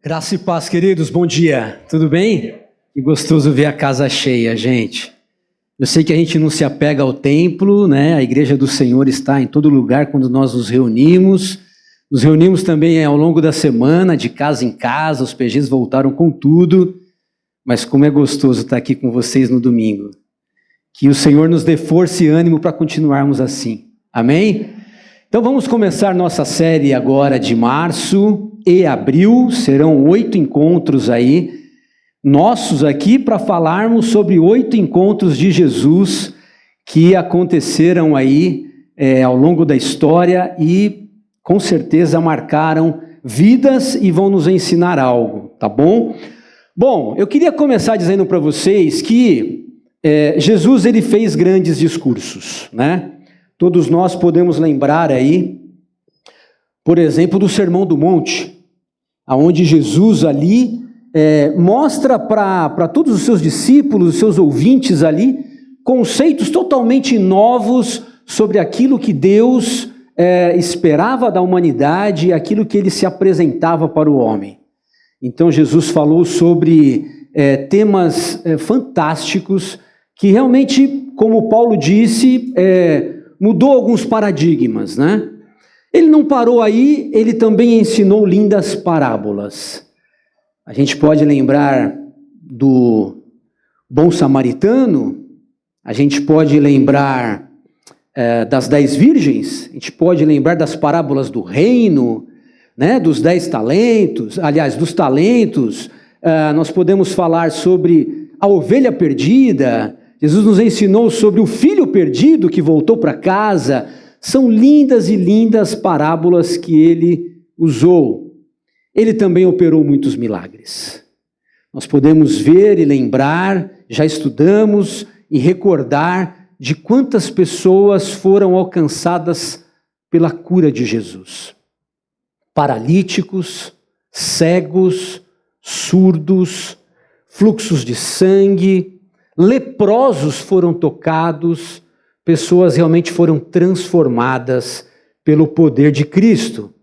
Graça e paz, queridos, bom dia, tudo bem? Que gostoso ver a casa cheia, gente. Eu sei que a gente não se apega ao templo, né? A igreja do Senhor está em todo lugar quando nós nos reunimos. Nos reunimos também ao longo da semana, de casa em casa, os PGs voltaram com tudo. Mas como é gostoso estar aqui com vocês no domingo. Que o Senhor nos dê força e ânimo para continuarmos assim. Amém? Então vamos começar nossa série agora de março e abril. Serão 8 encontros aí, nossos aqui, para falarmos sobre 8 encontros de Jesus que aconteceram aí ao longo da história e com certeza marcaram vidas e vão nos ensinar algo, tá bom? Bom, eu queria começar dizendo para vocês que Jesus ele fez grandes discursos, né? Todos nós podemos lembrar aí, por exemplo, do Sermão do Monte, onde Jesus ali mostra para todos os seus discípulos, os seus ouvintes ali, conceitos totalmente novos sobre aquilo que Deus esperava da humanidade, aquilo que ele se apresentava para o homem. Então Jesus falou sobre temas fantásticos que realmente, como Paulo disse, mudou alguns paradigmas, né? Ele não parou aí, ele também ensinou lindas parábolas. A gente pode lembrar do bom samaritano, a gente pode lembrar das 10 virgens, a gente pode lembrar das parábolas do reino, né? Dos 10 talentos, aliás, dos talentos, nós podemos falar sobre a ovelha perdida. Jesus nos ensinou sobre o filho perdido que voltou para casa. São lindas e lindas parábolas que ele usou. Ele também operou muitos milagres. Nós podemos ver e lembrar, já estudamos e recordar de quantas pessoas foram alcançadas pela cura de Jesus. Paralíticos, cegos, surdos, fluxos de sangue, leprosos foram tocados, pessoas realmente foram transformadas pelo poder de Cristo.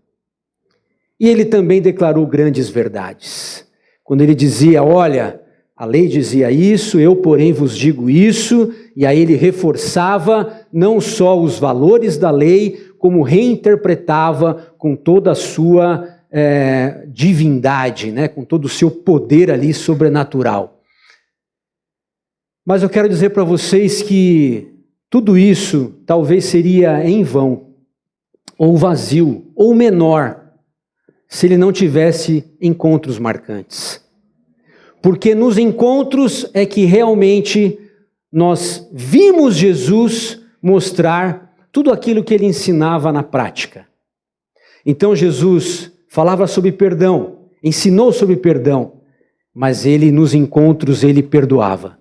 E ele também declarou grandes verdades. Quando ele dizia, olha, a lei dizia isso, eu porém vos digo isso, e aí ele reforçava não só os valores da lei, como reinterpretava com toda a sua divindade, né? Com todo o seu poder ali sobrenatural. Mas eu quero dizer para vocês que tudo isso talvez seria em vão, ou vazio, ou menor, se ele não tivesse encontros marcantes. Porque nos encontros é que realmente nós vimos Jesus mostrar tudo aquilo que ele ensinava na prática. Então Jesus falava sobre perdão, ensinou sobre perdão, mas ele nos encontros ele perdoava.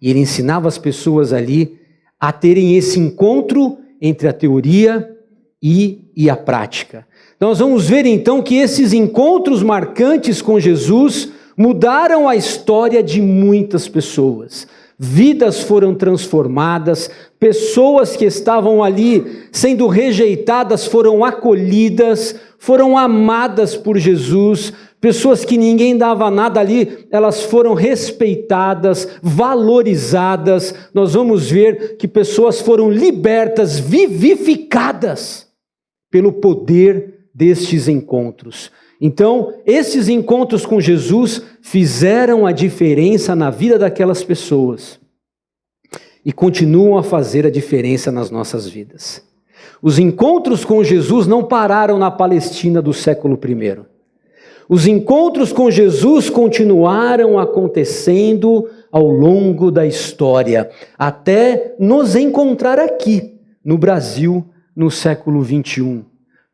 E ele ensinava as pessoas ali a terem esse encontro entre a teoria e a prática. Então, nós vamos ver então que esses encontros marcantes com Jesus mudaram a história de muitas pessoas. Vidas foram transformadas, pessoas que estavam ali sendo rejeitadas foram acolhidas, foram amadas por Jesus. Pessoas que ninguém dava nada ali, elas foram respeitadas, valorizadas. Nós vamos ver que pessoas foram libertas, vivificadas pelo poder destes encontros. Então, esses encontros com Jesus fizeram a diferença na vida daquelas pessoas e continuam a fazer a diferença nas nossas vidas. Os encontros com Jesus não pararam na Palestina do século I. Os encontros com Jesus continuaram acontecendo ao longo da história, até nos encontrar aqui, no Brasil, no século XXI.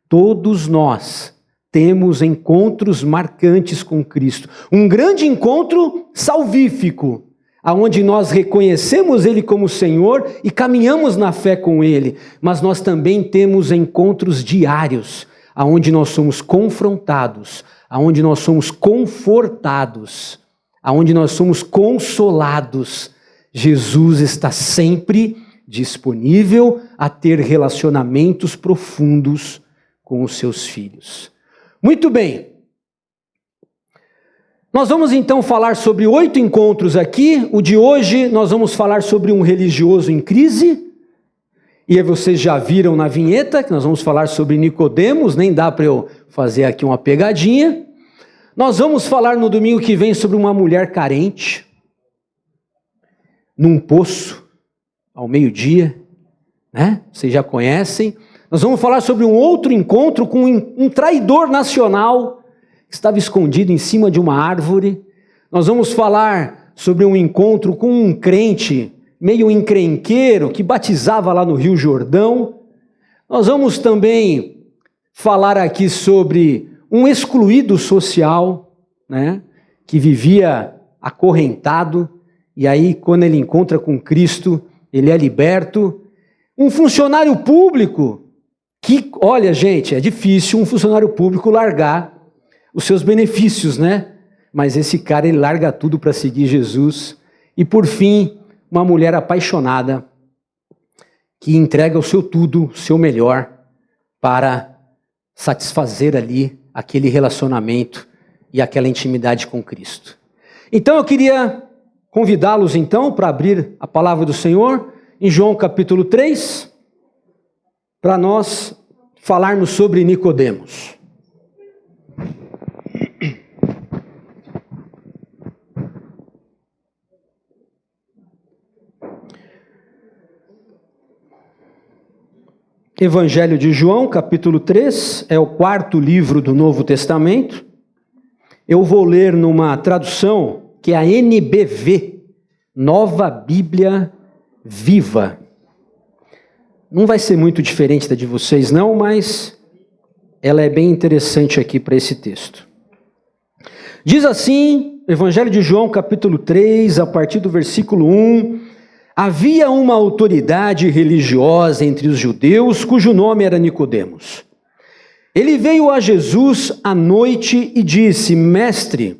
Todos nós temos encontros marcantes com Cristo. Um grande encontro salvífico, onde nós reconhecemos Ele como Senhor e caminhamos na fé com Ele. Mas nós também temos encontros diários, onde nós somos confrontados, onde nós somos confortados, onde nós somos consolados. Jesus está sempre disponível a ter relacionamentos profundos com os seus filhos. Muito bem. Nós vamos então falar sobre 8 encontros aqui. O de hoje nós vamos falar sobre um religioso em crise. E aí vocês já viram na vinheta que nós vamos falar sobre Nicodemos, nem dá para eu fazer aqui uma pegadinha. Nós vamos falar no domingo que vem sobre uma mulher carente, num poço, ao meio-dia, né? Vocês já conhecem. Nós vamos falar sobre um outro encontro com um traidor nacional que estava escondido em cima de uma árvore. Nós vamos falar sobre um encontro com um crente meio encrenqueiro que batizava lá no Rio Jordão. Nós vamos também falar aqui sobre um excluído social, né, que vivia acorrentado, e aí quando ele encontra com Cristo, ele é liberto. Um funcionário público que, olha gente, é difícil um funcionário público largar os seus benefícios, né? Mas esse cara, ele larga tudo para seguir Jesus. E por fim, uma mulher apaixonada que entrega o seu tudo, o seu melhor, para satisfazer ali aquele relacionamento e aquela intimidade com Cristo. Então eu queria convidá-los então para abrir a palavra do Senhor em João capítulo 3, para nós falarmos sobre Nicodemos. Evangelho de João, capítulo 3, é o 4º livro do Novo Testamento. Eu vou ler numa tradução que é a NBV, Nova Bíblia Viva. Não vai ser muito diferente da de vocês não, mas ela é bem interessante aqui para esse texto. Diz assim, Evangelho de João, capítulo 3, a partir do versículo 1... Havia uma autoridade religiosa entre os judeus, cujo nome era Nicodemos. Ele veio a Jesus à noite e disse: Mestre,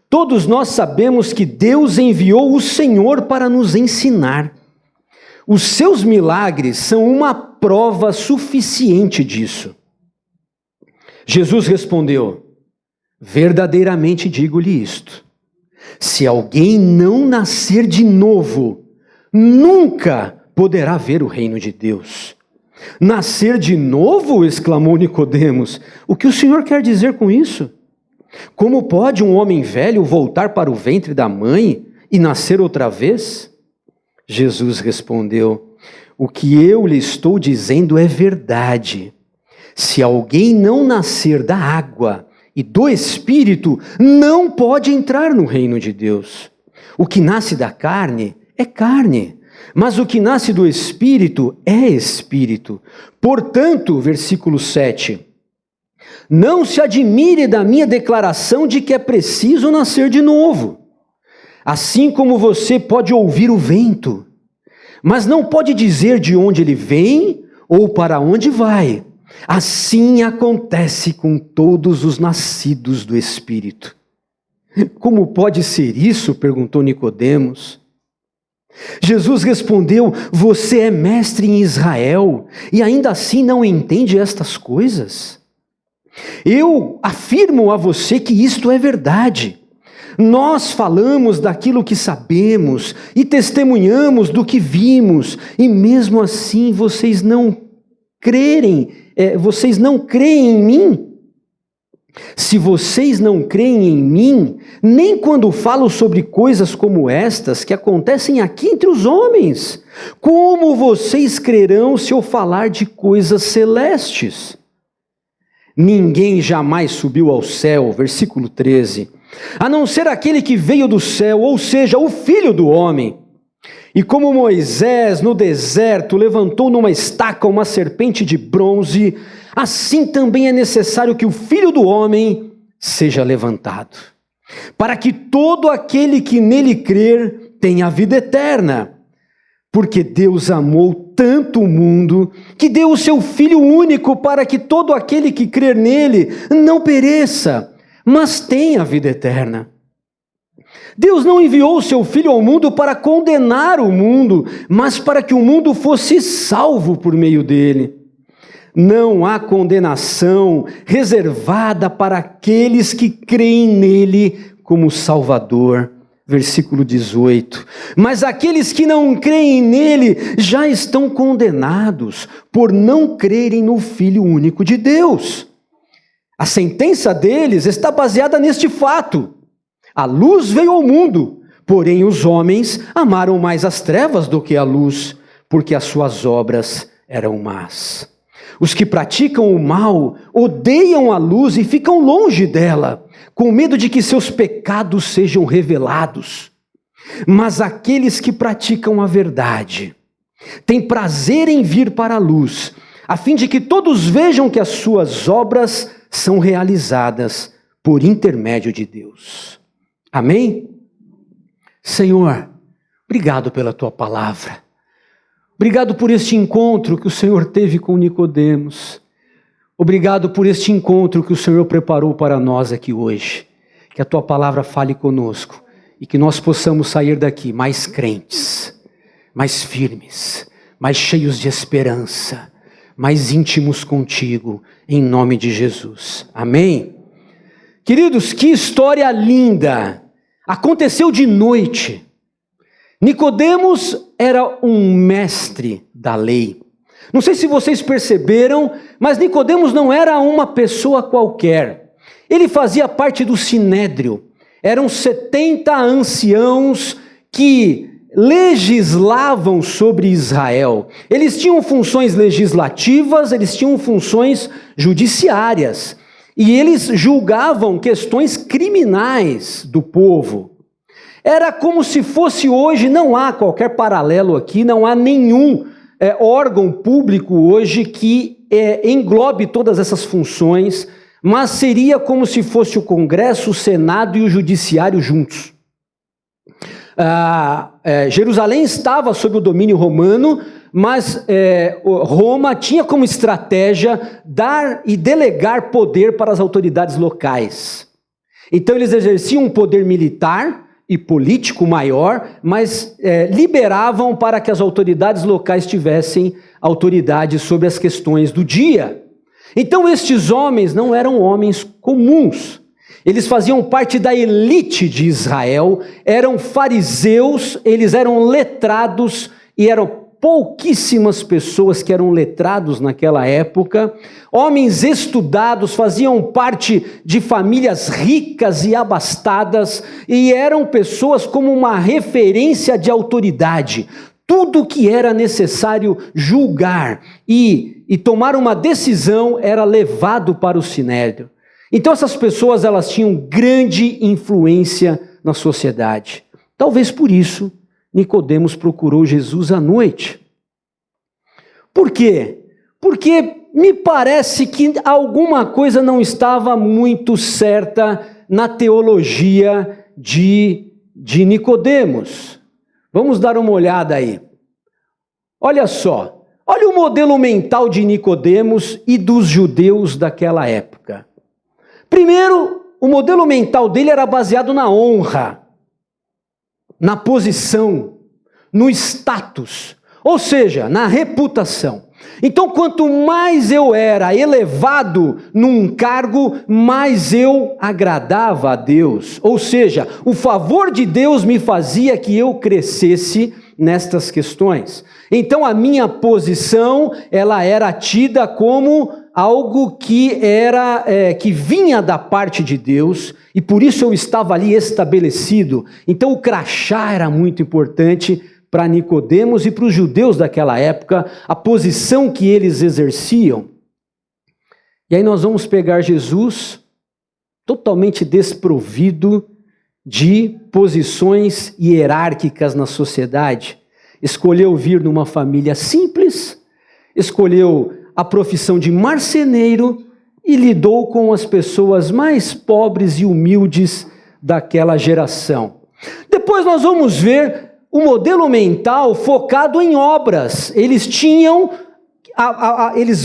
todos nós sabemos que Deus enviou o Senhor para nos ensinar. Os seus milagres são uma prova suficiente disso. Jesus respondeu: verdadeiramente digo-lhe isto. Se alguém não nascer de novo, nunca poderá ver o reino de Deus. Nascer de novo? Exclamou Nicodemos. O que o Senhor quer dizer com isso? Como pode um homem velho voltar para o ventre da mãe e nascer outra vez? Jesus respondeu: o que eu lhe estou dizendo é verdade. Se alguém não nascer da água e do Espírito, não pode entrar no reino de Deus. O que nasce da carne é carne, mas o que nasce do Espírito é Espírito. Portanto, versículo 7, não se admire da minha declaração de que é preciso nascer de novo. Assim como você pode ouvir o vento, mas não pode dizer de onde ele vem ou para onde vai. Assim acontece com todos os nascidos do Espírito. Como pode ser isso? Perguntou Nicodemos. Jesus respondeu: você é mestre em Israel e ainda assim não entende estas coisas? Eu afirmo a você que isto é verdade. Nós falamos daquilo que sabemos e testemunhamos do que vimos, e mesmo assim vocês não creem em mim? Se vocês não creem em mim, nem quando falo sobre coisas como estas que acontecem aqui entre os homens, como vocês crerão se eu falar de coisas celestes? Ninguém jamais subiu ao céu, versículo 13, a não ser aquele que veio do céu, ou seja, o Filho do Homem. E como Moisés no deserto levantou numa estaca uma serpente de bronze, assim também é necessário que o Filho do Homem seja levantado, para que todo aquele que nele crer tenha a vida eterna. Porque Deus amou tanto o mundo, que deu o seu Filho único, para que todo aquele que crer nele não pereça, mas tenha a vida eterna. Deus não enviou o seu Filho ao mundo para condenar o mundo, mas para que o mundo fosse salvo por meio dele. Não há condenação reservada para aqueles que creem nele como Salvador. Versículo 18. Mas aqueles que não creem nele já estão condenados por não crerem no Filho único de Deus. A sentença deles está baseada neste fato. A luz veio ao mundo, porém os homens amaram mais as trevas do que a luz, porque as suas obras eram más. Os que praticam o mal odeiam a luz e ficam longe dela, com medo de que seus pecados sejam revelados. Mas aqueles que praticam a verdade têm prazer em vir para a luz, a fim de que todos vejam que as suas obras são realizadas por intermédio de Deus. Amém? Senhor, obrigado pela tua palavra. Obrigado por este encontro que o Senhor teve com Nicodemos. Obrigado por este encontro que o Senhor preparou para nós aqui hoje. Que a tua palavra fale conosco e que nós possamos sair daqui mais crentes, mais firmes, mais cheios de esperança, mais íntimos contigo, em nome de Jesus. Amém? Queridos, que história linda! Aconteceu de noite. Nicodemos era um mestre da lei. Não sei se vocês perceberam, mas Nicodemos não era uma pessoa qualquer. Ele fazia parte do Sinédrio. Eram 70 anciãos que legislavam sobre Israel. Eles tinham funções legislativas, eles tinham funções judiciárias. E eles julgavam questões criminais do povo. Era como se fosse hoje, não há qualquer paralelo aqui, não há nenhum órgão público hoje que englobe todas essas funções, mas seria como se fosse o Congresso, o Senado e o Judiciário juntos. Jerusalém estava sob o domínio romano, mas Roma tinha como estratégia dar e delegar poder para as autoridades locais. Então eles exerciam um poder militar e político maior, mas liberavam para que as autoridades locais tivessem autoridade sobre as questões do dia. Então estes homens não eram homens comuns. Eles faziam parte da elite de Israel, eram fariseus, eles eram letrados e eram pouquíssimas pessoas que eram letrados naquela época. Homens estudados, faziam parte de famílias ricas e abastadas e eram pessoas como uma referência de autoridade. Tudo que era necessário julgar e tomar uma decisão era levado para o Sinédrio. Então essas pessoas elas tinham grande influência na sociedade. Talvez por isso Nicodemos procurou Jesus à noite. Por quê? Porque me parece que alguma coisa não estava muito certa na teologia de Nicodemos. Vamos dar uma olhada aí. Olha só, olha o modelo mental de Nicodemos e dos judeus daquela época. Primeiro, o modelo mental dele era baseado na honra, na posição, no status, ou seja, na reputação. Então, quanto mais eu era elevado num cargo, mais eu agradava a Deus. Ou seja, o favor de Deus me fazia que eu crescesse nestas questões. Então, a minha posição, ela era tida como algo que que vinha da parte de Deus, e por isso eu estava ali estabelecido. Então, o crachá era muito importante para Nicodemos e para os judeus daquela época, a posição que eles exerciam. E aí nós vamos pegar Jesus totalmente desprovido de posições hierárquicas na sociedade. Escolheu vir numa família simples, escolheu a profissão de marceneiro e lidou com as pessoas mais pobres e humildes daquela geração. Depois nós vamos ver o modelo mental focado em obras. Eles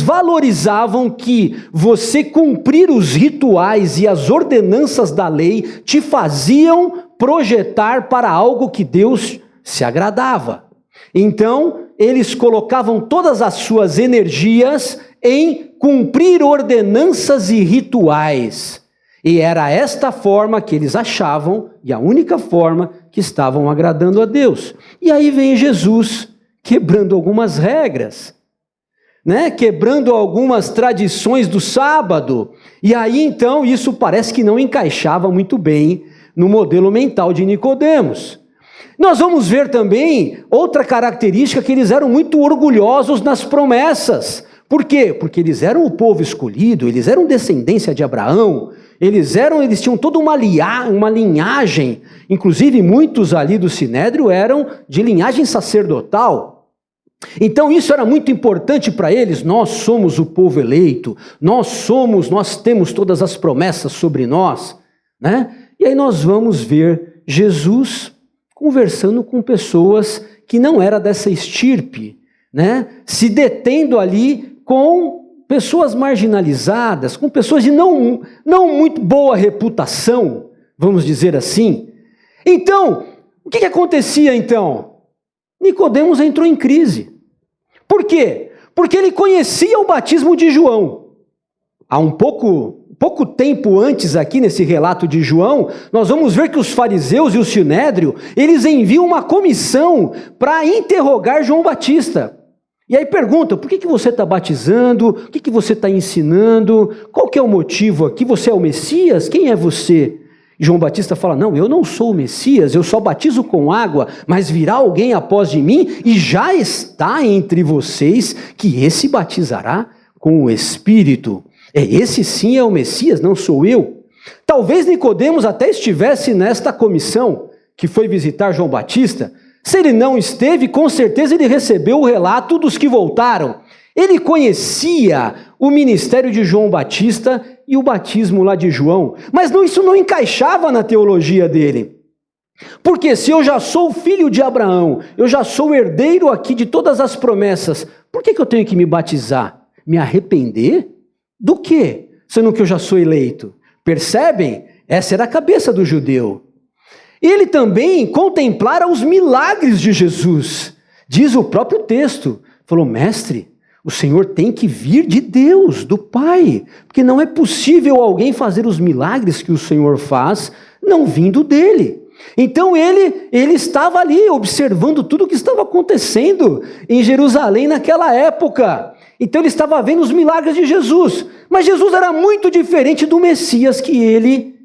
valorizavam que você cumprir os rituais e as ordenanças da lei te faziam projetar para algo que Deus se agradava. Então, eles colocavam todas as suas energias em cumprir ordenanças e rituais. E era esta forma que eles achavam, e a única forma que estavam agradando a Deus. E aí vem Jesus quebrando algumas regras, né? Quebrando algumas tradições do sábado. E aí então isso parece que não encaixava muito bem no modelo mental de Nicodemos. Nós vamos ver também outra característica, que eles eram muito orgulhosos nas promessas. Por quê? Porque eles eram o povo escolhido, eles eram descendência de Abraão, eles tinham toda uma linhagem, inclusive muitos ali do Sinédrio eram de linhagem sacerdotal. Então isso era muito importante para eles. Nós somos o povo eleito, nós temos todas as promessas sobre nós, né? E aí nós vamos ver Jesus conversando com pessoas que não eram dessa estirpe, né? Se detendo ali com pessoas marginalizadas, com pessoas de não muito boa reputação, vamos dizer assim. Então, o que acontecia então? Nicodemos entrou em crise. Por quê? Porque ele conhecia o batismo de João. Há um pouco tempo antes aqui nesse relato de João, nós vamos ver que os fariseus e o Sinédrio, eles enviam uma comissão para interrogar João Batista. E aí perguntam, por que você está batizando? O que você está ensinando? Qual que é o motivo aqui? Você é o Messias? Quem é você? E João Batista fala, não, eu não sou o Messias, eu só batizo com água, mas virá alguém após de mim e já está entre vocês que esse batizará com o Espírito. Esse sim é o Messias, não sou eu. Talvez Nicodemos até estivesse nesta comissão que foi visitar João Batista. Se ele não esteve, com certeza ele recebeu o relato dos que voltaram. Ele conhecia o ministério de João Batista e o batismo lá de João, mas isso não encaixava na teologia dele. Porque se eu já sou filho de Abraão, eu já sou herdeiro aqui de todas as promessas, por que eu tenho que me batizar? Me arrepender? Do quê? Sendo que eu já sou eleito. Percebem? Essa era a cabeça do judeu. Ele também contemplara os milagres de Jesus. Diz o próprio texto, falou, mestre, o Senhor tem que vir de Deus, do Pai, porque não é possível alguém fazer os milagres que o Senhor faz, não vindo dele. Então ele estava ali observando tudo o que estava acontecendo em Jerusalém naquela época. Então ele estava vendo os milagres de Jesus, mas Jesus era muito diferente do Messias que ele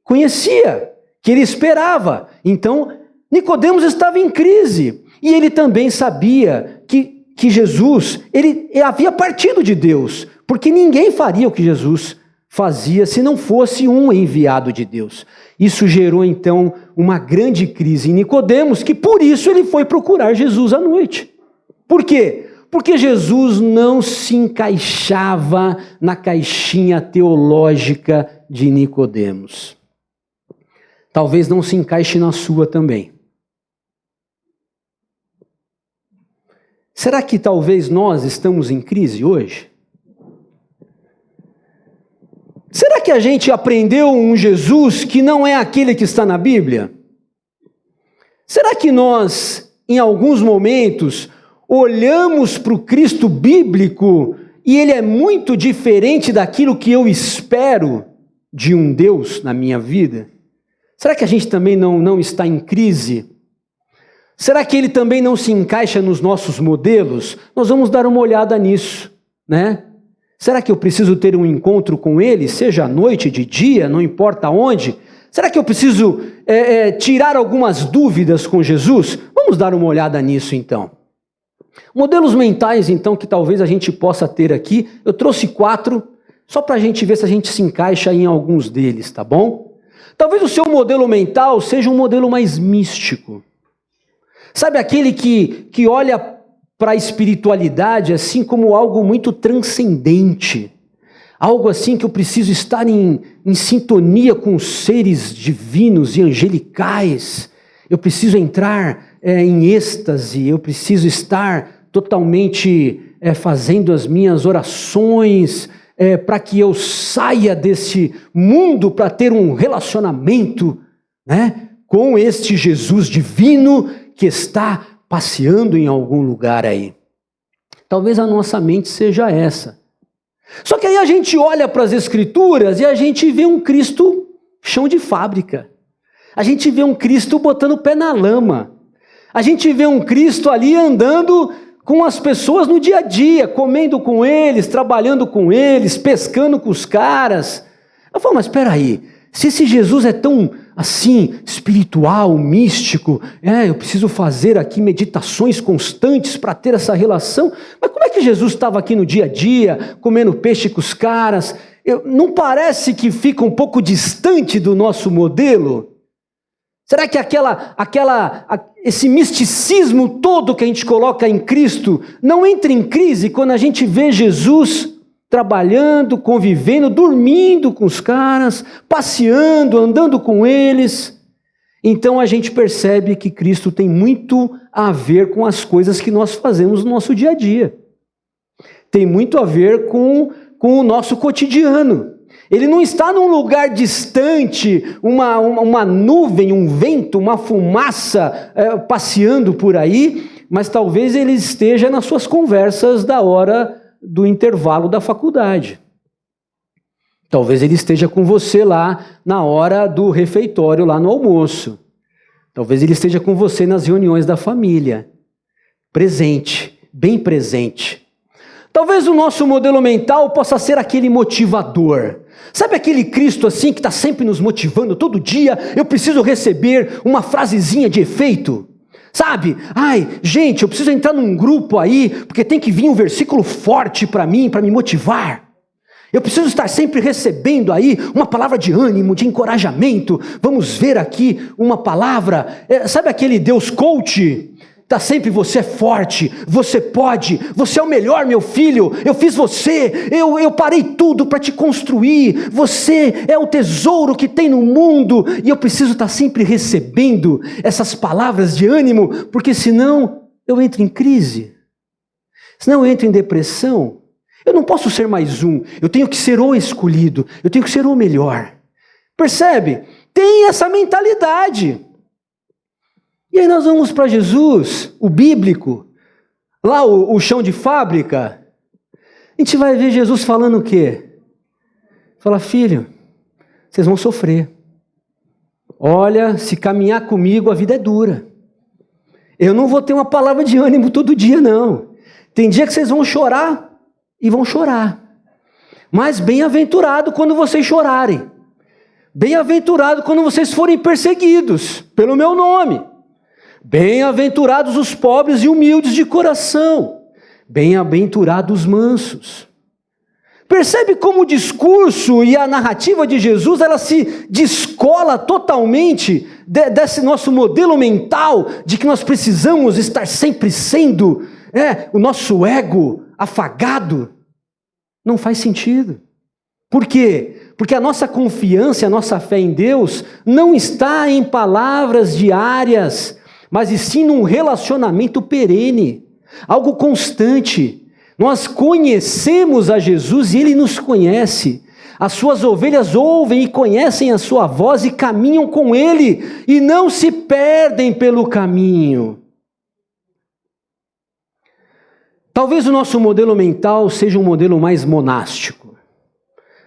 conhecia, que ele esperava. Então, Nicodemos estava em crise, e ele também sabia que Jesus, ele havia partido de Deus, porque ninguém faria o que Jesus fazia se não fosse um enviado de Deus. Isso gerou, então, uma grande crise em Nicodemos, que por isso ele foi procurar Jesus à noite. Por quê? Porque Jesus não se encaixava na caixinha teológica de Nicodemos. Talvez não se encaixe na sua também. Será que talvez nós estamos em crise hoje? Será que a gente aprendeu um Jesus que não é aquele que está na Bíblia? Será que nós, em alguns momentos, olhamos para o Cristo bíblico e ele é muito diferente daquilo que eu espero de um Deus na minha vida? Será que a gente também não está em crise? Será que ele também não se encaixa nos nossos modelos? Nós vamos dar uma olhada nisso, né? Será que eu preciso ter um encontro com ele, seja à noite, de dia, não importa onde? Será que eu preciso tirar algumas dúvidas com Jesus? Vamos dar uma olhada nisso então. Modelos mentais então que talvez a gente possa ter aqui, eu trouxe 4, só para a gente ver se a gente se encaixa em alguns deles, tá bom? Talvez o seu modelo mental seja um modelo mais místico. Sabe aquele que olha para a espiritualidade assim como algo muito transcendente. Algo assim que eu preciso estar em sintonia com os seres divinos e angelicais. Eu preciso entrar em êxtase, eu preciso estar totalmente fazendo as minhas orações para que eu saia desse mundo para ter um relacionamento, né, com este Jesus divino que está passeando em algum lugar aí. Talvez a nossa mente seja essa. Só que aí a gente olha para as Escrituras e a gente vê um Cristo chão de fábrica. A gente vê um Cristo botando o pé na lama. A gente vê um Cristo ali andando com as pessoas no dia a dia, comendo com eles, trabalhando com eles, pescando com os caras. Eu falo, mas espera aí, se esse Jesus é tão assim, espiritual, místico, eu preciso fazer aqui meditações constantes para ter essa relação, mas como é que Jesus estava aqui no dia a dia, comendo peixe com os caras? Não parece que fica um pouco distante do nosso modelo? Será que esse misticismo todo que a gente coloca em Cristo não entra em crise quando a gente vê Jesus trabalhando, convivendo, dormindo com os caras, passeando, andando com eles? Então a gente percebe que Cristo tem muito a ver com as coisas que nós fazemos no nosso dia a dia. Tem muito a ver com o nosso cotidiano. Ele não está num lugar distante, uma nuvem, um vento, uma fumaça passeando por aí, mas talvez ele esteja nas suas conversas da hora do intervalo da faculdade. Talvez ele esteja com você lá na hora do refeitório, lá no almoço. Talvez ele esteja com você nas reuniões da família. Presente, bem presente. Talvez o nosso modelo mental possa ser aquele motivador. Sabe aquele Cristo assim que está sempre nos motivando, todo dia eu preciso receber uma frasezinha de efeito? Sabe? Ai, gente, eu preciso entrar num grupo aí, porque tem que vir um versículo forte para mim, para me motivar. Eu preciso estar sempre recebendo aí uma palavra de ânimo, de encorajamento. Vamos ver aqui uma palavra. Sabe aquele Deus coach? Está sempre, você é forte, você pode, você é o melhor, meu filho, eu fiz você, eu parei tudo para te construir, você é o tesouro que tem no mundo, e eu preciso estar sempre recebendo essas palavras de ânimo, porque senão eu entro em crise, senão eu entro em depressão. Eu não posso ser mais um, eu tenho que ser o escolhido, eu tenho que ser o melhor. Percebe? Tem essa mentalidade. E aí nós vamos para Jesus, o bíblico, lá o chão de fábrica, a gente vai ver Jesus falando o quê? Fala, filho, vocês vão sofrer. Olha, se caminhar comigo a vida é dura. Eu não vou ter uma palavra de ânimo todo dia não. Tem dia que vocês vão chorar e vão chorar. Mas bem-aventurado quando vocês chorarem. Bem-aventurado quando vocês forem perseguidos pelo meu nome. Bem-aventurados os pobres e humildes de coração. Bem-aventurados os mansos. Percebe como o discurso e a narrativa de Jesus, ela se descola totalmente desse nosso modelo mental de que nós precisamos estar sempre sendo o nosso ego afagado. Não faz sentido. Por quê? Porque a nossa confiança, a nossa fé em Deus não está em palavras diárias, mas e sim num relacionamento perene, algo constante. Nós conhecemos a Jesus e Ele nos conhece. As suas ovelhas ouvem e conhecem a sua voz e caminham com Ele, e não se perdem pelo caminho. Talvez o nosso modelo mental seja um modelo mais monástico.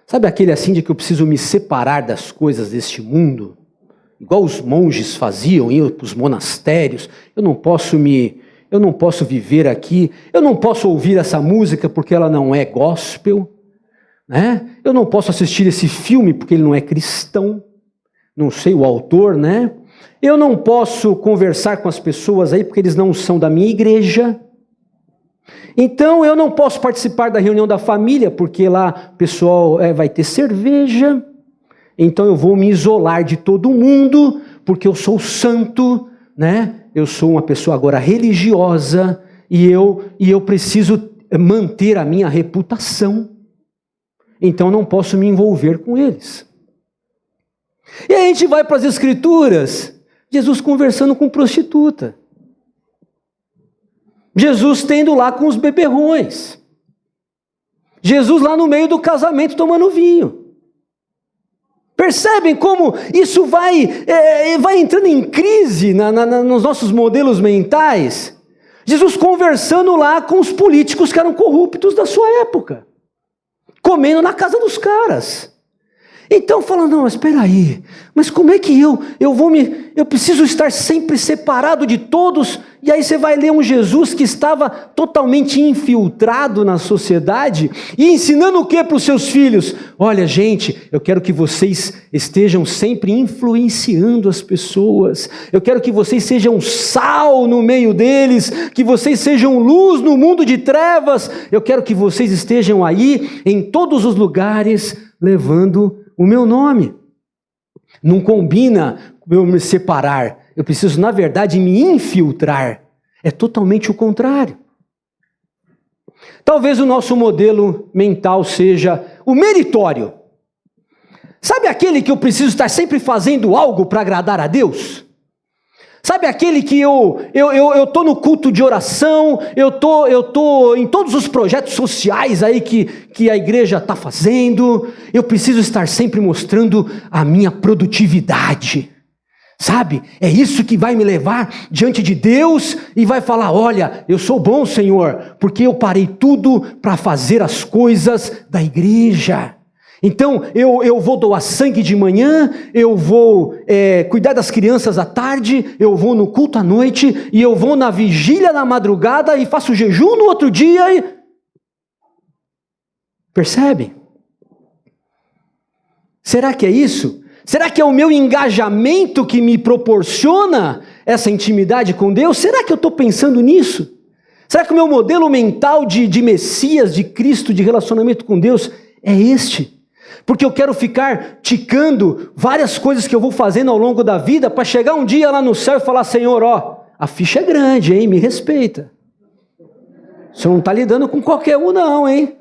Sabe aquele assim de que eu preciso me separar das coisas deste mundo? Igual os monges faziam, iam para os monastérios. Eu não posso viver aqui, eu não posso ouvir essa música porque ela não é gospel, né? Eu não posso assistir esse filme porque ele não é cristão, não sei o autor, né? Eu não posso conversar com as pessoas aí porque eles não são da minha igreja. Então eu não posso participar da reunião da família porque lá o pessoal vai ter cerveja. Então eu vou me isolar de todo mundo, porque eu sou santo, né? Eu sou uma pessoa agora religiosa, e eu preciso manter a minha reputação. Então não posso me envolver com eles. E aí a gente vai para as Escrituras, Jesus conversando com prostituta. Jesus tendo lá com os beberrões. Jesus lá no meio do casamento tomando vinho. Percebem como isso vai entrando em crise nos nossos modelos mentais? Jesus conversando lá com os políticos que eram corruptos da sua época. comendo na casa dos caras. Então fala, não, mas espera aí, mas como é que eu preciso estar sempre separado de todos? E aí você vai ler um Jesus que estava totalmente infiltrado na sociedade e ensinando o que para os seus filhos? Olha, gente, eu quero que vocês estejam sempre influenciando as pessoas, eu quero que vocês sejam sal no meio deles, que vocês sejam luz no mundo de trevas, eu quero que vocês estejam aí em todos os lugares levando o meu nome. Não combina eu me separar. Eu preciso, na verdade, me infiltrar. É totalmente o contrário. Talvez o nosso modelo mental seja o meritório. Sabe aquele que eu preciso estar sempre fazendo algo para agradar a Deus? Sabe aquele que eu tô no culto de oração, eu tô em todos os projetos sociais aí que a igreja está fazendo, eu preciso estar sempre mostrando a minha produtividade, sabe? É isso que vai me levar diante de Deus e vai falar, olha, eu sou bom, Senhor, porque eu parei tudo para fazer as coisas da igreja. Então, eu vou doar sangue de manhã, eu vou cuidar das crianças à tarde, eu vou no culto à noite, e eu vou na vigília na madrugada e faço jejum no outro dia. Percebe? Será que é isso? Será que é o meu engajamento que me proporciona essa intimidade com Deus? Será que eu estou pensando nisso? Será que o meu modelo mental de Messias, de Cristo, de relacionamento com Deus é este? Porque eu quero ficar ticando várias coisas que eu vou fazendo ao longo da vida para chegar um dia lá no céu e falar, Senhor, ó, a ficha é grande, hein? Me respeita. O Senhor não está lidando com qualquer um não, hein?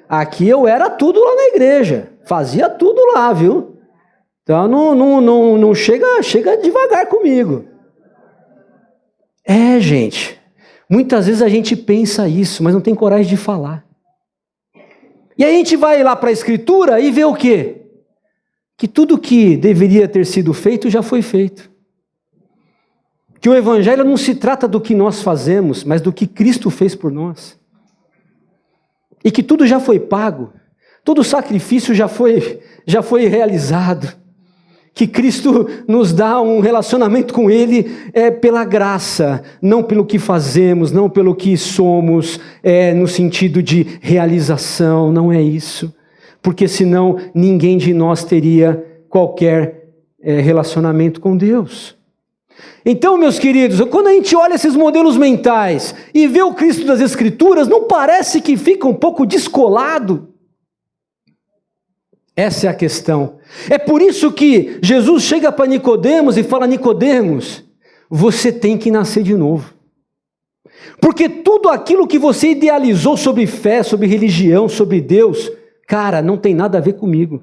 Aqui eu era tudo lá na igreja, fazia tudo lá, viu? Então não chega devagar comigo. Gente, muitas vezes a gente pensa isso, mas não tem coragem de falar. E aí a gente vai lá para a Escritura e vê o quê? Que tudo que deveria ter sido feito já foi feito. Que o Evangelho não se trata do que nós fazemos, mas do que Cristo fez por nós. E que tudo já foi pago, todo sacrifício já foi realizado. Que Cristo nos dá um relacionamento com Ele pela graça, não pelo que fazemos, não pelo que somos, no sentido de realização, não é isso. Porque senão ninguém de nós teria qualquer relacionamento com Deus. Então, meus queridos, quando a gente olha esses modelos mentais e vê o Cristo das Escrituras, não parece que fica um pouco descolado? Essa é a questão. É por isso que Jesus chega para Nicodemos e fala, Nicodemos, você tem que nascer de novo. Porque tudo aquilo que você idealizou sobre fé, sobre religião, sobre Deus, cara, não tem nada a ver comigo.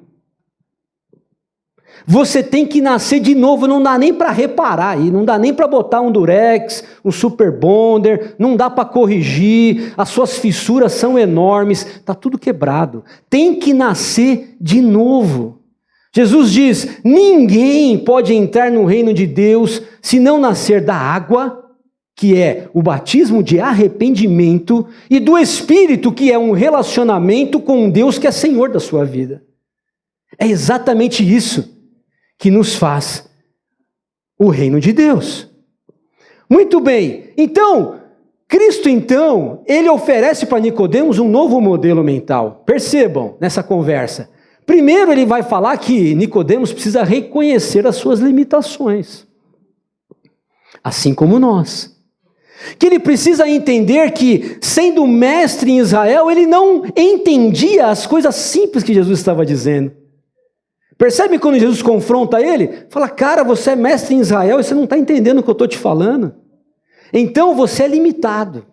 Você tem que nascer de novo, não dá nem para reparar aí, não dá nem para botar um durex, um super bonder, não dá para corrigir, as suas fissuras são enormes, está tudo quebrado. Tem que nascer de novo. Jesus diz, ninguém pode entrar no reino de Deus se não nascer da água, que é o batismo de arrependimento, e do Espírito, que é um relacionamento com um Deus que é Senhor da sua vida. É exatamente isso que nos faz o reino de Deus. Muito bem, então, Cristo ele oferece para Nicodemos um novo modelo mental. Percebam nessa conversa. Primeiro ele vai falar que Nicodemos precisa reconhecer as suas limitações, assim como nós. Que ele precisa entender que, sendo mestre em Israel, ele não entendia as coisas simples que Jesus estava dizendo. Percebe quando Jesus confronta ele? Fala, cara, você é mestre em Israel e você não está entendendo o que eu estou te falando. Então você é limitado.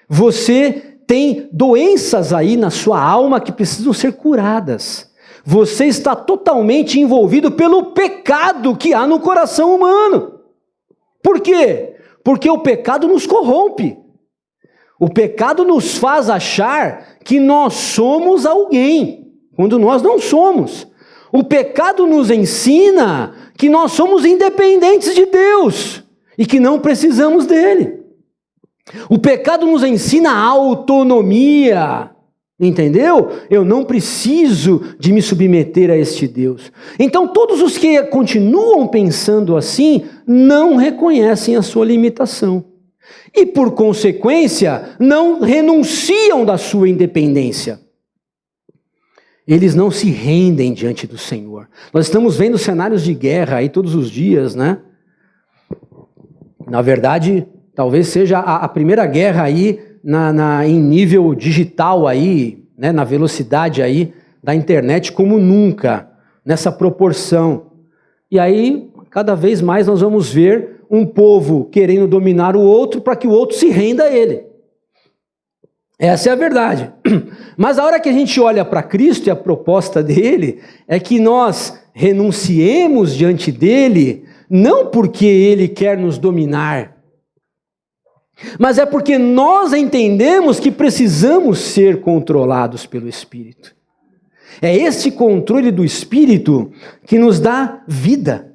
Você tem doenças aí na sua alma que precisam ser curadas. Você está totalmente envolvido pelo pecado que há no coração humano. Por quê? Porque o pecado nos corrompe. O pecado nos faz achar que nós somos alguém, quando nós não somos. O pecado nos ensina que nós somos independentes de Deus e que não precisamos dele. O pecado nos ensina a autonomia. Entendeu? Eu não preciso de me submeter a este Deus. Então todos os que continuam pensando assim, não reconhecem a sua limitação. E por consequência, não renunciam da sua independência. Eles não se rendem diante do Senhor. Nós estamos vendo cenários de guerra aí todos os dias, né? Na verdade, talvez seja a primeira guerra aí em nível digital aí, né? Na velocidade aí da internet como nunca, nessa proporção. E aí, cada vez mais nós vamos ver um povo querendo dominar o outro para que o outro se renda a ele. Essa é a verdade. Mas a hora que a gente olha para Cristo e a proposta dele é que nós renunciemos diante dele, não porque ele quer nos dominar, mas é porque nós entendemos que precisamos ser controlados pelo Espírito. É esse controle do Espírito que nos dá vida.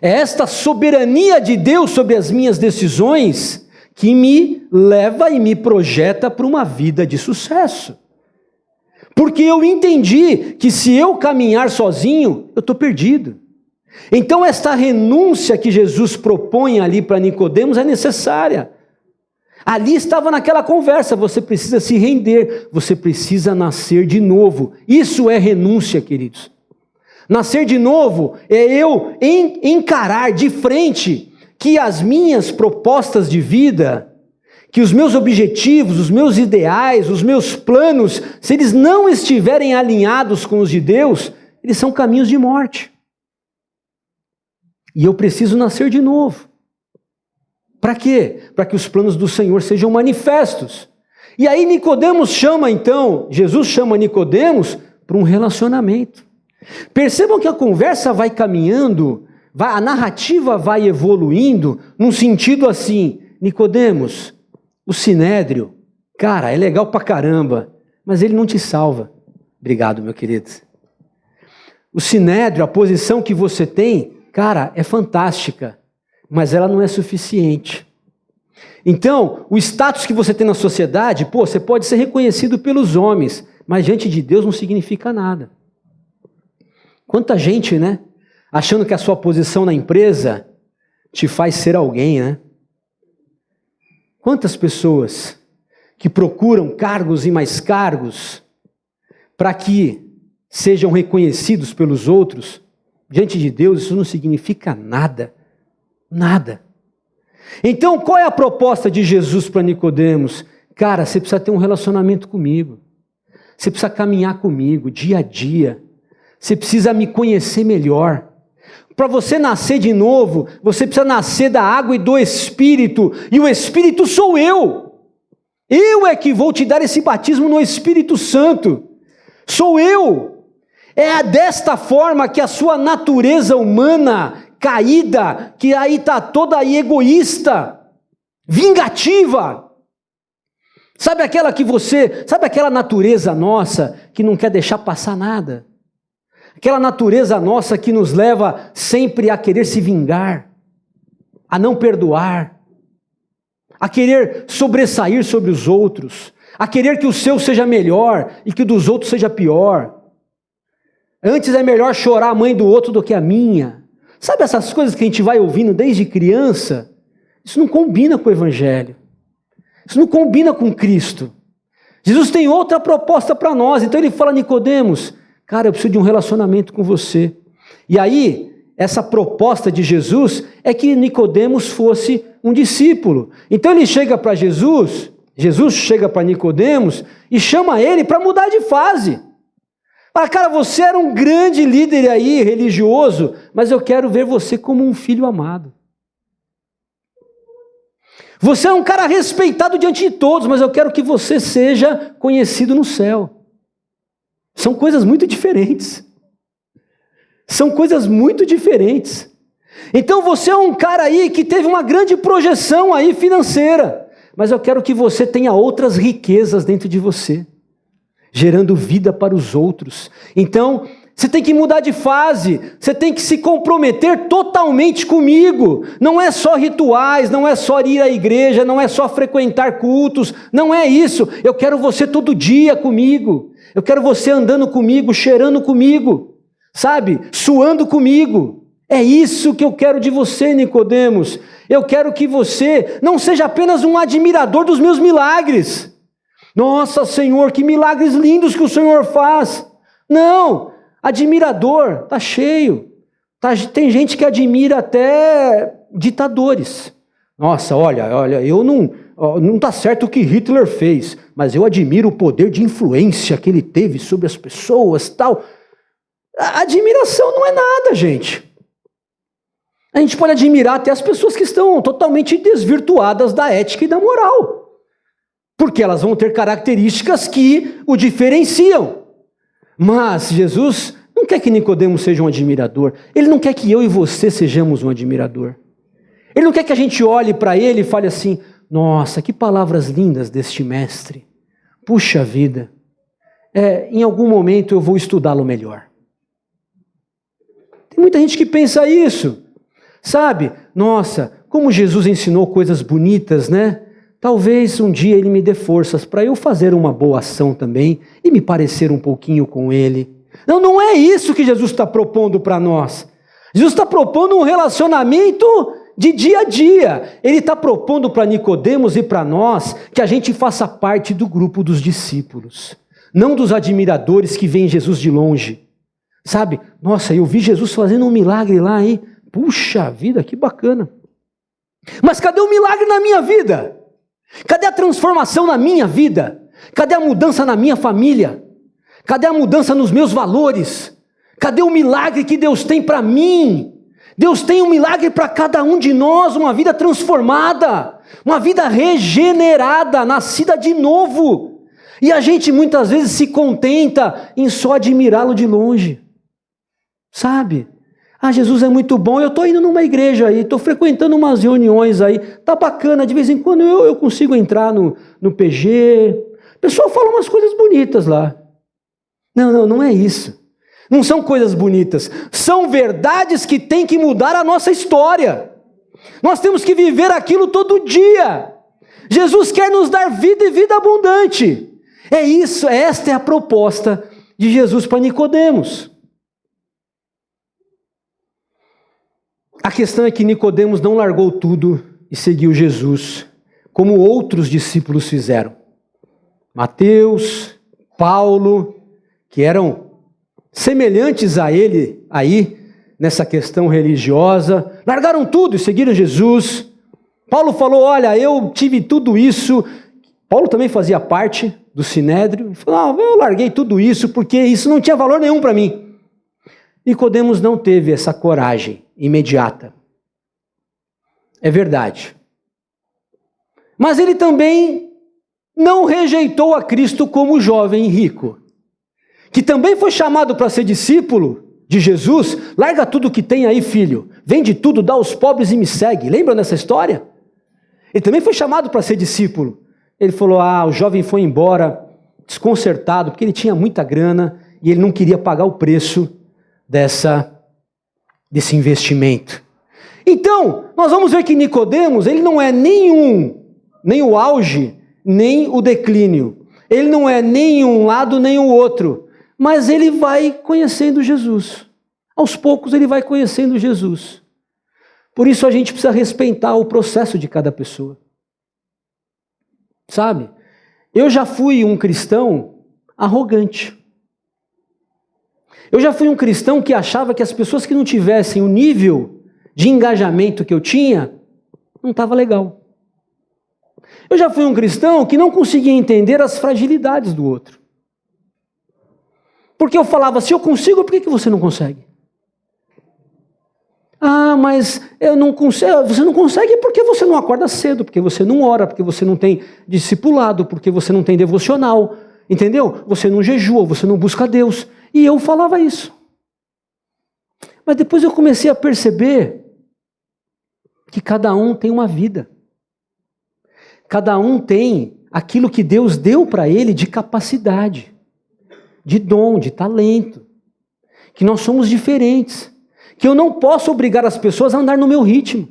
É esta soberania de Deus sobre as minhas decisões que me leva e me projeta para uma vida de sucesso. Porque eu entendi que se eu caminhar sozinho, eu estou perdido. Então esta renúncia que Jesus propõe ali para Nicodemos é necessária. Ali estava naquela conversa, você precisa se render, você precisa nascer de novo. Isso é renúncia, queridos. Nascer de novo é eu encarar de frente que as minhas propostas de vida, que os meus objetivos, os meus ideais, os meus planos, se eles não estiverem alinhados com os de Deus, eles são caminhos de morte. E eu preciso nascer de novo. Para quê? Para que os planos do Senhor sejam manifestos. E aí Jesus chama Nicodemos para um relacionamento. Percebam que a conversa vai caminhando, a narrativa vai evoluindo num sentido assim: Nicodemos, o sinédrio, cara, é legal pra caramba, mas ele não te salva. Obrigado, meu querido. O sinédrio, a posição que você tem, cara, é fantástica, mas ela não é suficiente. Então, o status que você tem na sociedade, você pode ser reconhecido pelos homens, mas diante de Deus não significa nada. Quanta gente, né? Achando que a sua posição na empresa te faz ser alguém, né? Quantas pessoas que procuram cargos e mais cargos para que sejam reconhecidos pelos outros, diante de Deus isso não significa nada. Nada. Então, qual é a proposta de Jesus para Nicodemos? Cara, você precisa ter um relacionamento comigo. Você precisa caminhar comigo dia a dia. Você precisa me conhecer melhor. Para você nascer de novo, você precisa nascer da água e do Espírito. E o Espírito sou eu. Eu é que vou te dar esse batismo no Espírito Santo. Sou eu. É desta forma que a sua natureza humana caída, que aí está toda aí egoísta, vingativa. Sabe aquela natureza nossa que não quer deixar passar nada? Aquela natureza nossa que nos leva sempre a querer se vingar, a não perdoar, a querer sobressair sobre os outros, a querer que o seu seja melhor e que o dos outros seja pior. Antes é melhor chorar a mãe do outro do que a minha. Sabe essas coisas que a gente vai ouvindo desde criança? Isso não combina com o Evangelho. Isso não combina com Cristo. Jesus tem outra proposta para nós. Então ele fala: Nicodemos, cara, eu preciso de um relacionamento com você. E aí, essa proposta de Jesus é que Nicodemos fosse um discípulo. Então ele chega para Jesus chega para Nicodemos e chama ele para mudar de fase. Fala: cara, você era um grande líder aí, religioso, mas eu quero ver você como um filho amado. Você é um cara respeitado diante de todos, mas eu quero que você seja conhecido no céu. São coisas muito diferentes. São coisas muito diferentes. Então você é um cara aí que teve uma grande projeção aí financeira, mas eu quero que você tenha outras riquezas dentro de você, gerando vida para os outros. Então, Você tem que mudar de fase, você tem que se comprometer totalmente comigo. Não é só rituais, não é só ir à igreja, não é só frequentar cultos, não é isso. Eu quero você todo dia comigo. Eu quero você andando comigo, cheirando comigo, sabe? Suando comigo. É isso que eu quero de você, Nicodemos. Eu quero que você não seja apenas um admirador dos meus milagres. Nossa, Senhor, que milagres lindos que o Senhor faz. Não, admirador, tá cheio. Tem gente que admira até ditadores. Nossa, olha, eu não tá certo o que Hitler fez, mas eu admiro o poder de influência que ele teve sobre as pessoas, tal. A admiração não é nada, gente. A gente pode admirar até as pessoas que estão totalmente desvirtuadas da ética e da moral, porque elas vão ter características que o diferenciam. Mas Jesus não quer que Nicodemos seja um admirador. Ele não quer que eu e você sejamos um admirador. Ele não quer que a gente olhe para ele e fale assim: nossa, que palavras lindas deste mestre. Puxa vida, em algum momento eu vou estudá-lo melhor. Tem muita gente que pensa isso, sabe? Nossa, como Jesus ensinou coisas bonitas, né? Talvez um dia ele me dê forças para eu fazer uma boa ação também e me parecer um pouquinho com ele. Não, não é isso que Jesus está propondo para nós. Jesus está propondo um relacionamento de dia a dia. Ele está propondo para Nicodemos e para nós que a gente faça parte do grupo dos discípulos, não dos admiradores que veem Jesus de longe. Sabe? Nossa, eu vi Jesus fazendo um milagre lá, hein? Puxa vida, que bacana. Mas cadê o milagre na minha vida? Cadê a transformação na minha vida? Cadê a mudança na minha família? Cadê a mudança nos meus valores? Cadê o milagre que Deus tem para mim? Deus tem um milagre para cada um de nós, uma vida transformada, uma vida regenerada, nascida de novo. E a gente muitas vezes se contenta em só admirá-lo de longe. Sabe? Ah, Jesus é muito bom, eu estou indo numa igreja aí, estou frequentando umas reuniões aí, tá bacana, de vez em quando eu consigo entrar no PG, o pessoal fala umas coisas bonitas lá. Não é isso. Não são coisas bonitas, são verdades que têm que mudar a nossa história. Nós temos que viver aquilo todo dia. Jesus quer nos dar vida e vida abundante. É isso, esta é a proposta de Jesus para Nicodemos. A questão é que Nicodemos não largou tudo e seguiu Jesus, como outros discípulos fizeram. Mateus, Paulo, que eram semelhantes a ele aí, nessa questão religiosa, largaram tudo e seguiram Jesus. Paulo falou: olha, eu tive tudo isso. Paulo também fazia parte do Sinédrio. Ele falou: eu larguei tudo isso porque isso não tinha valor nenhum para mim. Nicodemos não teve essa coragem imediata. É verdade. Mas ele também não rejeitou a Cristo como jovem rico, que também foi chamado para ser discípulo de Jesus. Larga tudo que tem aí, filho. Vende tudo, dá aos pobres e me segue. Lembra dessa história? Ele também foi chamado para ser discípulo. Ele falou: o jovem foi embora desconcertado, porque ele tinha muita grana e ele não queria pagar o preço desse investimento. Então, nós vamos ver que Nicodemos, ele não é nem o auge, nem o declínio. Ele não é nem um lado, nem o outro. Mas ele vai conhecendo Jesus. Aos poucos ele vai conhecendo Jesus. Por isso a gente precisa respeitar o processo de cada pessoa. Sabe? Eu já fui um cristão arrogante. Eu já fui um cristão que achava que as pessoas que não tivessem o nível de engajamento que eu tinha, não estava legal. Eu já fui um cristão que não conseguia entender as fragilidades do outro. Porque eu falava: se eu consigo, por que você não consegue? Mas eu não consigo. Você não consegue porque você não acorda cedo, porque você não ora, porque você não tem discipulado, porque você não tem devocional, entendeu? Você não jejua, você não busca Deus. E eu falava isso. Mas depois eu comecei a perceber que cada um tem uma vida. Cada um tem aquilo que Deus deu para ele de capacidade, de dom, de talento. que nós somos diferentes, que eu não posso obrigar as pessoas a andar no meu ritmo.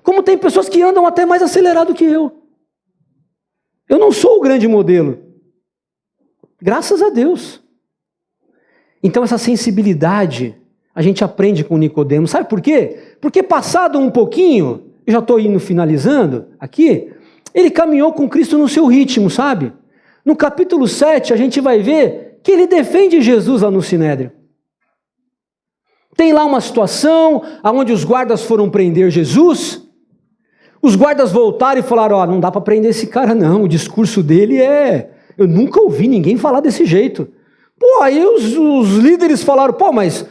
Como tem pessoas que andam até mais acelerado que eu. Eu não sou o grande modelo. Graças a Deus. Então essa sensibilidade a gente aprende com Nicodemo. Sabe por quê? Porque passado um pouquinho, eu já estou indo finalizando aqui, ele caminhou com Cristo no seu ritmo, sabe? No capítulo 7 a gente vai ver que ele defende Jesus lá no Sinédrio. Tem lá uma situação onde os guardas foram prender Jesus. Os guardas voltaram e falaram, não dá para prender esse cara não, o discurso dele eu nunca ouvi ninguém falar desse jeito. Pô, aí os líderes falaram, mas o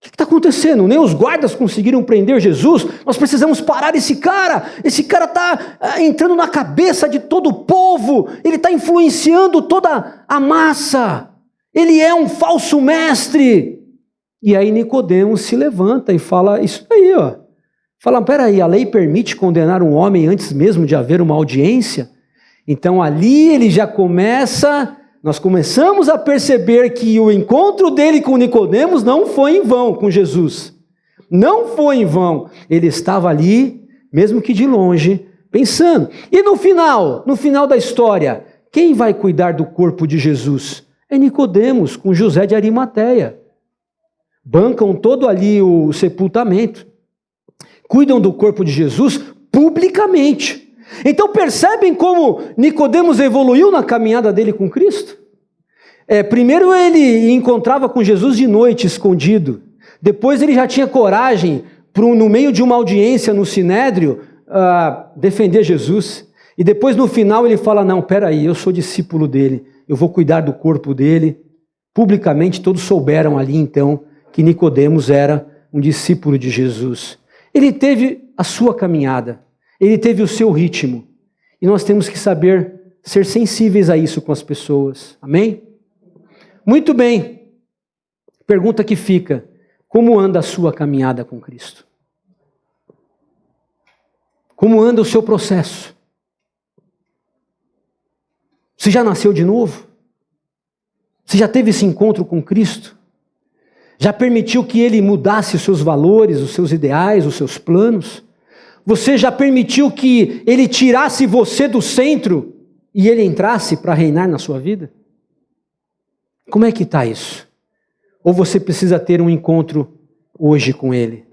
que está acontecendo? Nem os guardas conseguiram prender Jesus, nós precisamos parar esse cara está entrando na cabeça de todo o povo, ele está influenciando toda a massa, ele é um falso mestre. E aí Nicodemo se levanta e fala isso aí, Fala, peraí, a lei permite condenar um homem antes mesmo de haver uma audiência? Então ali ele já nós começamos a perceber que o encontro dele com Nicodemos não foi em vão com Jesus. Não foi em vão. Ele estava ali, mesmo que de longe, pensando. E no final da história, quem vai cuidar do corpo de Jesus? É Nicodemos, com José de Arimateia. Bancam todo ali o sepultamento. Cuidam do corpo de Jesus publicamente. Então percebem como Nicodemos evoluiu na caminhada dele com Cristo? Primeiro ele encontrava com Jesus de noite, escondido. Depois ele já tinha coragem, no meio de uma audiência no Sinédrio, defender Jesus. E depois no final ele fala, não, peraí, eu sou discípulo dele, eu vou cuidar do corpo dele. Publicamente todos souberam ali então que Nicodemos era um discípulo de Jesus. Ele teve a sua caminhada, ele teve o seu ritmo, e nós temos que saber ser sensíveis a isso com as pessoas, amém? Muito bem, pergunta que fica, como anda a sua caminhada com Cristo? Como anda o seu processo? Você já nasceu de novo? Você já teve esse encontro com Cristo? Já permitiu que Ele mudasse os seus valores, os seus ideais, os seus planos? Você já permitiu que Ele tirasse você do centro e Ele entrasse para reinar na sua vida? Como é que está isso? Ou você precisa ter um encontro hoje com Ele?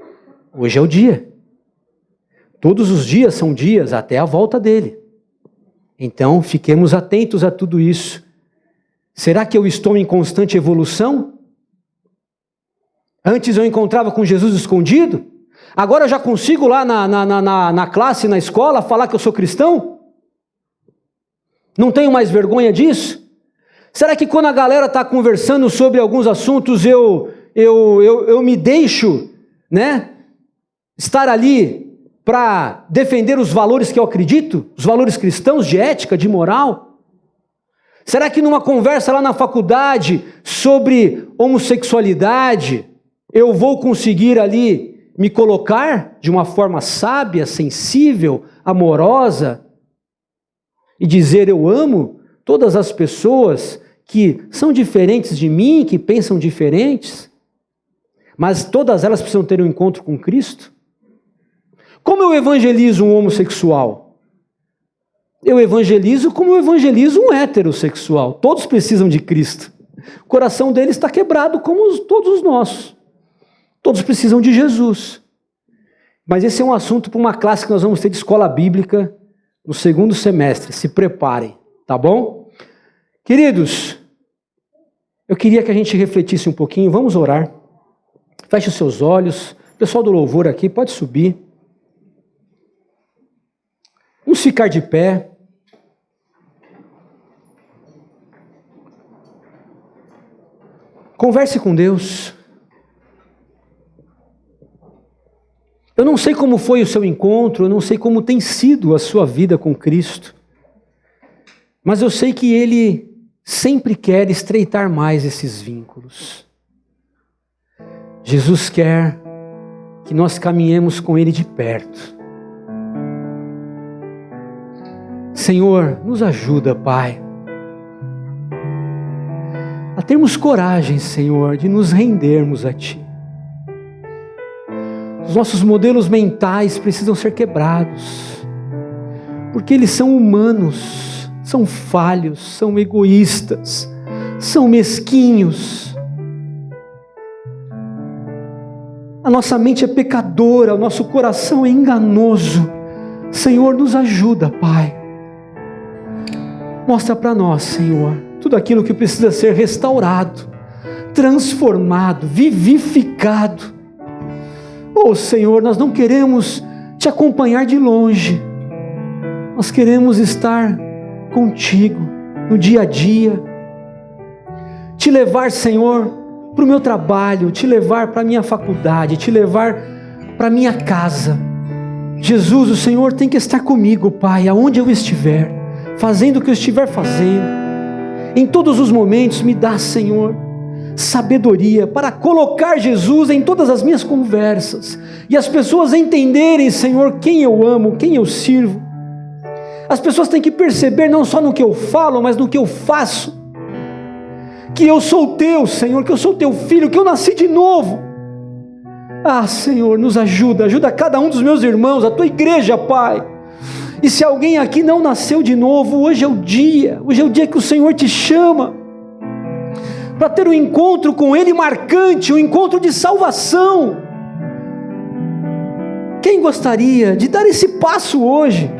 Hoje é o dia. Todos os dias são dias até a volta dEle. Então, fiquemos atentos a tudo isso. Será que eu estou em constante evolução? Antes eu encontrava com Jesus escondido, agora eu já consigo lá na classe, na escola, falar que eu sou cristão? Não tenho mais vergonha disso? Será que quando a galera está conversando sobre alguns assuntos, eu me deixo, estar ali para defender os valores que eu acredito? Os valores cristãos, de ética, de moral? Será que numa conversa lá na faculdade sobre homossexualidade, eu vou conseguir ali me colocar de uma forma sábia, sensível, amorosa e dizer eu amo todas as pessoas que são diferentes de mim, que pensam diferentes, mas todas elas precisam ter um encontro com Cristo? Como eu evangelizo um homossexual? Eu evangelizo como eu evangelizo um heterossexual. Todos precisam de Cristo. O coração deles está quebrado como todos os nossos. Todos precisam de Jesus. Mas esse é um assunto para uma classe que nós vamos ter de escola bíblica no segundo semestre. Se preparem, tá bom? Queridos, eu queria que a gente refletisse um pouquinho. Vamos orar. Feche os seus olhos. O pessoal do louvor aqui pode subir. Vamos ficar de pé. Converse com Deus. Eu não sei como foi o seu encontro, eu não sei como tem sido a sua vida com Cristo, mas eu sei que Ele sempre quer estreitar mais esses vínculos. Jesus quer que nós caminhemos com Ele de perto. Senhor, nos ajuda, Pai, a termos coragem, Senhor, de nos rendermos a Ti. Os nossos modelos mentais precisam ser quebrados, porque eles são humanos, são falhos, são egoístas, são mesquinhos. A nossa mente é pecadora, o nosso coração é enganoso. Senhor, nos ajuda, Pai. Mostra para nós, Senhor, tudo aquilo que precisa ser restaurado, transformado, vivificado. Oh, Senhor, nós não queremos Te acompanhar de longe. Nós queremos estar contigo no dia a dia. Te levar, Senhor, para o meu trabalho, Te levar para a minha faculdade, Te levar para a minha casa. Jesus, o Senhor tem que estar comigo, Pai, aonde eu estiver, fazendo o que eu estiver fazendo. Em todos os momentos, me dá, Senhor, sabedoria para colocar Jesus em todas as minhas conversas e as pessoas entenderem, Senhor, quem eu amo, quem eu sirvo. As pessoas têm que perceber não só no que eu falo, mas no que eu faço, que eu sou Teu, Senhor, que eu sou Teu filho, que eu nasci de novo. Ah, Senhor, nos ajuda cada um dos meus irmãos, a Tua igreja, Pai. E se alguém aqui não nasceu de novo, hoje é o dia que o Senhor te chama para ter um encontro com Ele marcante, um encontro de salvação. Quem gostaria de dar esse passo hoje?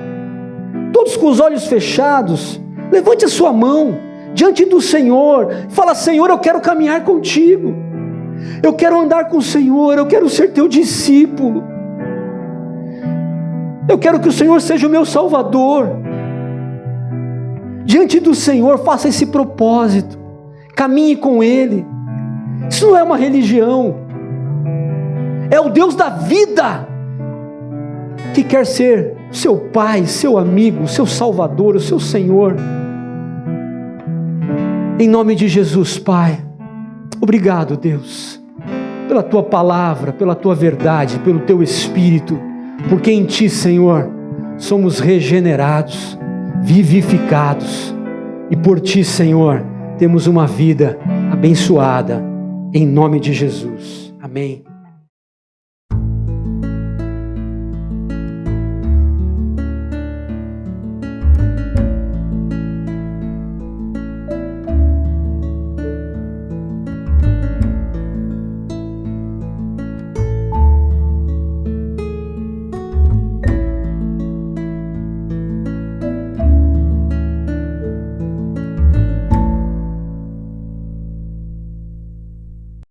Todos com os olhos fechados, levante a sua mão diante do Senhor, fala: Senhor, eu quero caminhar contigo, eu quero andar com o Senhor, eu quero ser Teu discípulo, eu quero que o Senhor seja o meu Salvador. Diante do Senhor, faça esse propósito, caminhe com Ele. Isso não é uma religião, é o Deus da vida que quer ser seu Pai, seu amigo, seu Salvador, o seu Senhor. Em nome de Jesus, Pai, obrigado, Deus, pela Tua palavra, pela Tua verdade, pelo Teu Espírito, porque em Ti, Senhor, somos regenerados, vivificados, e por Ti, Senhor, temos uma vida abençoada, em nome de Jesus. Amém.